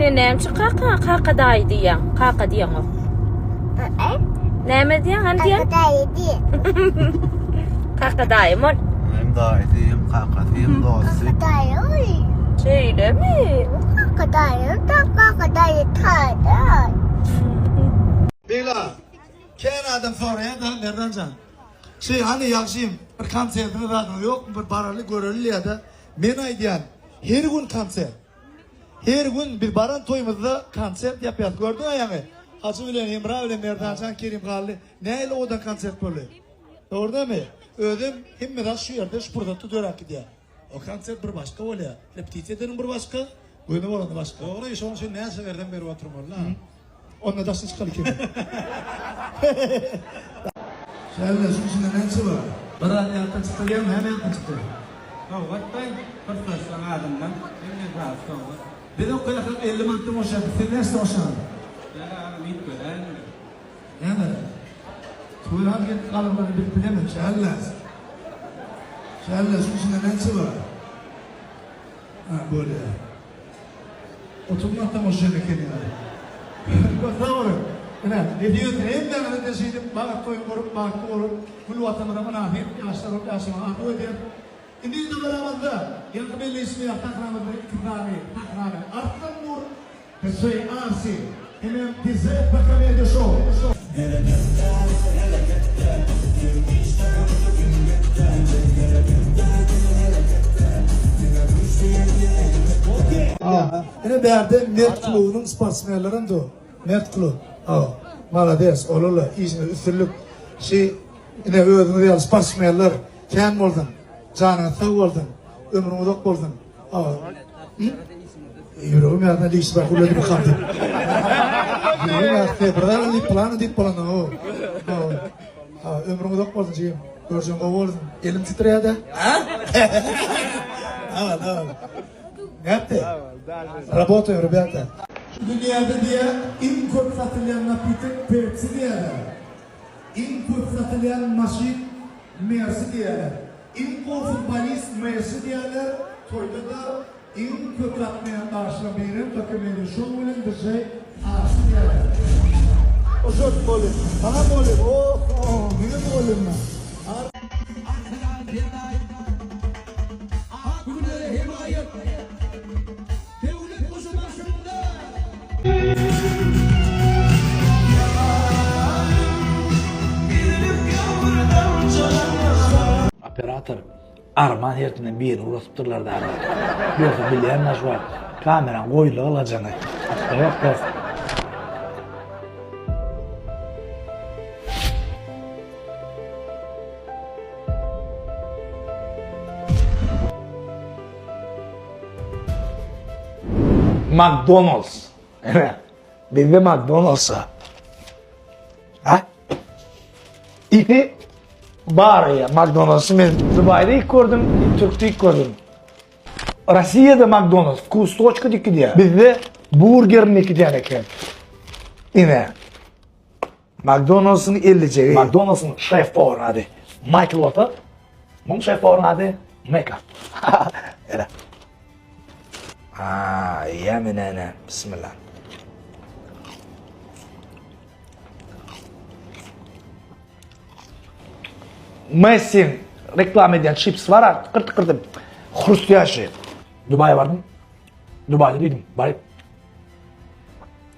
Sen neymiş kaka dayı diyen? Kaka diyen o. Neyme diyen? Hani diyen? Kaka dayı diye. Kaka dayı mı? Hem dayıyım, kakasıyım, dostum. Kaka dayı oy. Şöyle mi? Kaka dayı da kaka dayı taydı. Bela, ken adam soruya da nereden can? Hani yakşıyım, bir konsertini radyo yok, bir paralı görülü ya da men aydiyan, her gün konser. Her gün bir baran toyumuzda konsert yapıyoruz. Gördün mü yani? Hacı bilen, İmra bilen, Merdancan, Kerim Kallı. Neyle o da konsert böyle? Doğru mu? Ödüm hem biraz şu yerde şu burada tutuyarak gidiyor. O konsert bir başka oluyor. Repetisiyenin bir başka, oyunu olanı başka. Doğru iş onun için ne severden beri oturmalı ha? Onunla da siz çıkalı kimi? Şöyle şu içinde neyse var? Bana yantan çıktı gelme hemen yantan çıktı. Kavgattay, fırsatsan adımdan, ne rahat kavgat. Bir de o kadar 50 mantık hoşlandı. Sen neresi hoşlandı? Ya, mit gören. Yani. Tuğran git kalınları bir bilemem. Şöyle şu içinde neyse var? Ha böyle. Oturmaktan hoşlandı kendine. Doğru. Ne diyor? Hem de deseydim bana koyun korup baktı olur. Kul vatanına münafir yaşlarım yaşıma ahı öder. İndi de beraber yankı belli ismi takrarı takrarı. Artan nur kesoy arsi. Hemen dize bakamaya da show. Yine değerde Mert Klu'nun sportsmenlerin de o. Mert Klu. Malades, olurlar. Üstünlük. Yine ödünü değil, sportsmenler. Ken oldun. Canın sağ oldun. Ömrün uzak oldun. Yüreğim yerine liyis bak, uledim kaldım. Yüreğim yerine, buradan deyip planı. Ömrün uzak oldun şeyim. Göreceğim o oldun. Elim titreye de. Ne yaptı? Работаем, ребята. Dünyada diye en çok satılan napitek Pepsi diyorlar. En çok satılan maşin Mercedes diyorlar. En çok futbolist Messi diyorlar. Toyda da en çok atmayan karşılamayın. Takımını şu olun bize arşı diyorlar. O çok bolum. Bana bolum. Benim bolum mu? Operator Arman hertinden bir yeri uğraşıptırlar da arada. Yoksa bileyen naş var. Kameran koyulu alacağını. Hasta yok kız. McDonald's. Evet. Bizde McDonald's'a. Ha? İti var ya McDonald's'ı ben Dubai'de ilk gördüm, Türk'te ilk gördüm. Rusya'da McDonald's, Kustoçka dikki diye. Bizde burgerin iki tane eken. Yine. McDonald's'ın 50 ceği. McDonald's'ın şef ornadı. Michael Otta. Bunun şef ornadı. Mecca. Öyle. Yemin ene. Bismillah. Messi'nin reklam eden chips var ha, kırdım. Hrustiyan şey. Dubai'ye vardım. Dubai'de dedim, bari.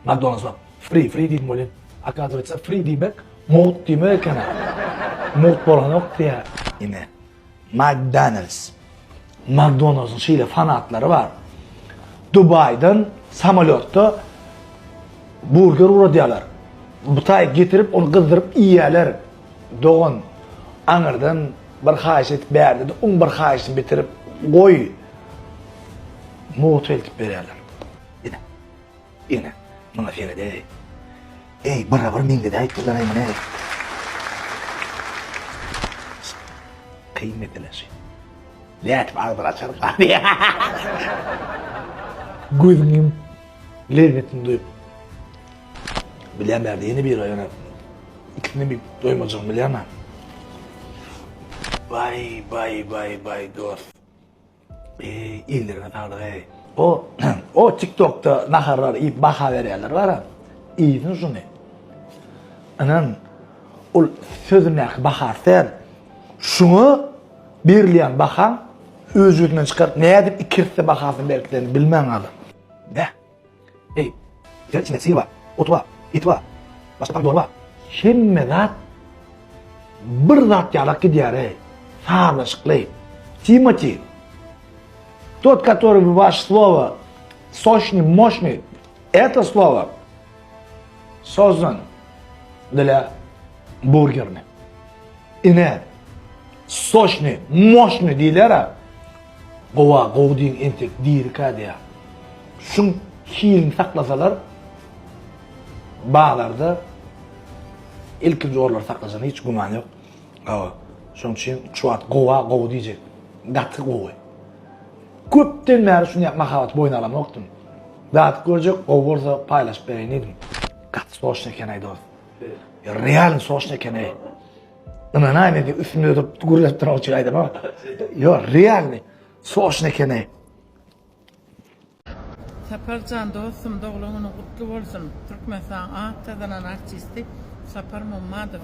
McDonald's var. Free dedim öyle. Оказывается, free demek, mod demek yani. Mod bolan yok diye. Yine. McDonald's'ın şeyle fanatları var. Dubai'den samolyotta burger uğradılar. Butayı getirip onu kızdırıp yiyorlar. Doğun. Anırdan bir xahiş etip berdi, bir xahişini bitirip koy. Moğut eltip bererler. Yine. Bana fiyene de. Beraber minde de ayıkırlar ayman Kıymetli şey. Leyat bağırdır açarım. Gözünün lezzetini duyup. Bilen berdi yeni bir ayına. İkisini bir doymayacağım bilen mi? Vay dost. İllerine tardı O O TikTok'ta naharlar iyi baha vererler var ha. İyisin şunu. Anan ol sözümler bahar sen şunu birleyen bakan özünden çıkar ne edip ikirse bakasın belkilerini bilmem adı. Ne? Ey, sen içinde sil var, ot var, it var, başka doğru var. Şimdi zat bir zat yalak gidiyor ey. Сарнышклей. Тимати. Тот, который ваше слово сочный, мощный, это слово создан для бургерни. И не сочный, мощный дейлер, Gova, govdiğin entek, dirika diye. Şun şiirini saklasalar, bağlarda ilkinci orlar saklasana hiç güman yok. Şun için çuvat gova diyecek. Gatı gova. Köpten beri şunu yapmak havat boyun alamoktum. Gatı görecek, o olsa paylaşıp beğeniydim. Gatı soğuşna kenaydı o. Realin soğuşna kenaydı. Ama ne diye üstümde de gurulep duran uçuraydım ama. Yok, realini. Soğuşna kenaydı. Saparcan dostum doğulunun kutlu olsun. Türkmenistan Ahtadan'ın artisti Sapar Mammadov.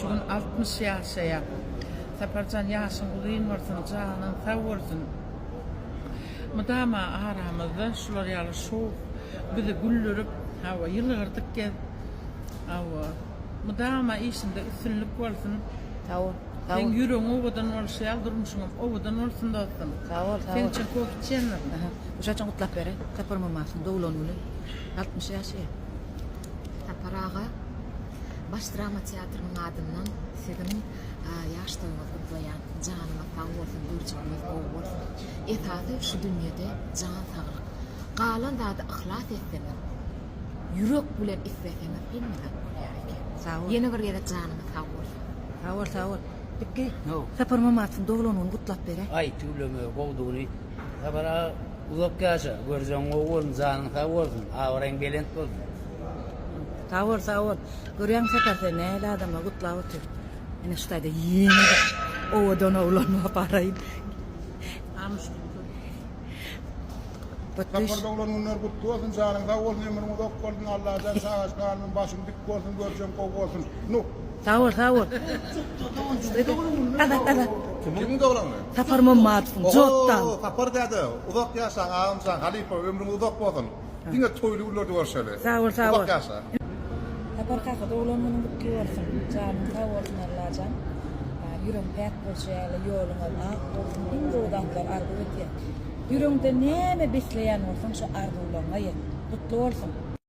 Şu gün 60 yaşaya. Saparcan yaşın uluyun olsun, canın sağ olsun. Mudama aramızda şular yalı şoğ. Bizi güldürüp, hava yılgırdık gez. Hava. Mudama işinde üstünlük olsun. Sağ ol. Sağ Sen ol. yürüyün ovadan olsa yaldırmışsın, ovadan olsun dostum. Sağ ol. Sağ Sen ol. için kok içenler. Uşaqçın qutlap bere. Sapar mamasın doğulan ulu. 60 yaşıya. Taparağa baş drama tiyatrının adından senin yaştığını kutlayan canıma sağ olsun, görçekimiz o olsun. Etadı şu dünyada can sağlık. Qalan da ıhlas etsenin. Yürek bilen isteseniz bilmeden gerek. Sağ ol. Yeni bir yere canıma sağ olsun. Sağ ol. Sağ ol. Peki. Sapar mamasın doğulan ulu qutlap bere. Ay tüyleme kovduğunu sabara uzak yaşa göreceğin oğulun canın sağ olsun ağıran gelent olsun. Sağ ol. Sağ ol. Görüyen sapar sen ne adamla qutlap otur. Yine şutayda yeni ovadan oğlanma parayın. Amış. Batış. Sapar doğulanlar kutlu olsun, canın sağ olsun, ömrün uzak olsun, Allah'tan sağ kalbin başın dik olsun, göreceğin kov olsun. Sağ ol. Sağ ol. Evet. Kimin doğulanı? Sapar mamasın. Jottan. Sapar dedi, uzak yaşa, ağamsan, halife, ömrün uzak olsun. Yine toylu ullurdu var şöyle. Sağ ol. Sağ ol. Uzak yaşa. Sapar kaka doğulan ulu kutlu olsun. Canın sağ olsun Allah'can. Yürüm pek bolşayla yoluna ak olsun. Hindi odamlar ardı ötüye. Yürümde neme besleyen olsun şu ardı olana ye. Kutlu olsun.